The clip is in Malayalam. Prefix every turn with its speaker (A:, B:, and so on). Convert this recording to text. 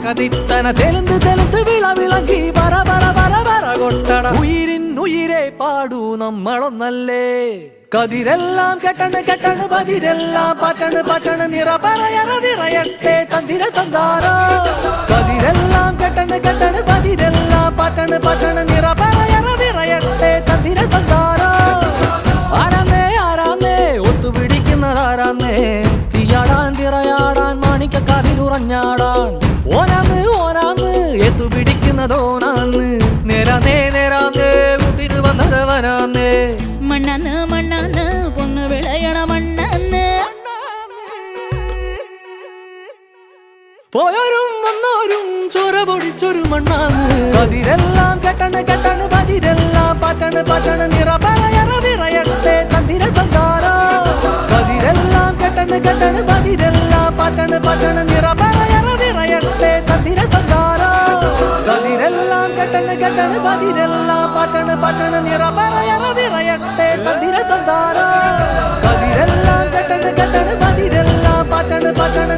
A: തകതിത്തന തെലുന്ത് തെലുന്ത് വിളവിളങ്ങി പറ പറ പറ പറ കൊട്ടട ഉയിരിൻ ഉയിരെ പാടൂ നമ്മളൊന്നല്ലേ കതിരെല്ലാം കെട്ടണ് കെട്ടണ് പതിരെല്ലാം പറ്റണ് പറ്റണ് നിറ പറയറ നിറയട്ടെ തന്തിര തന്താരോ കതിരെല്ലാം കെട്ടണ് കെട്ടണ് പതിരെല്ലാം പറ്റണ് പറ്റണ് നിറ പറയറ നിറയട്ടെ തന്തിര തന്താരോ ആരാന്നേ ആരാന്നേ ഒത്തുപിടിക്കുന്നതാരാന്നേ തീയാടാൻ തിറയാടാൻ മാണിക്കക്കാതിലുറഞ്ഞാടാൻ ഓനാന്ന് ഓനാന്ന് എത്തുപിടിക്കുന്നതോനാന്ന് നേരാന്നേ നേരാന്നേ കൂട്ടിന് വന്നതവനാന്നേ
B: മണ്ണാന്ന് മണ്ണാന്ന് പൊന്ന് വിളയണ മണ്ണാന്ന്
A: പോയോരും വന്നോരും ചോര പൊടിച്ചൊരു മണ്ണാന്ന് കതിരെല്ലാം കെട്ടണ് കെട്ടണ് പതിരെല്ലാം പറ്റണ് പറ്റണ് നിറ പറയറ നിറയട്ടെ തന്തിര തന്താരോ കതിരെല്ലാം കെട്ടണ് കെട്ടണ് പതിരെല്ലാം പറ്റണ് പറ്റണ് നിറ പറയറ നിറയട്ടെ തന്തിര തന്താരോ കതിരെല്ലാം കെട്ടണ് കെട്ടണ് പതിരെല്ലാം പറ്റണ് പറ്റണ് നിറ പറയറ നിറയട്ടെ തന്തിര തന്താരോ കതിരെല്ലാം കെട്ടണ് കെട്ടണ് പതിരെല്ലാം പറ്റണ് പറ്റണ്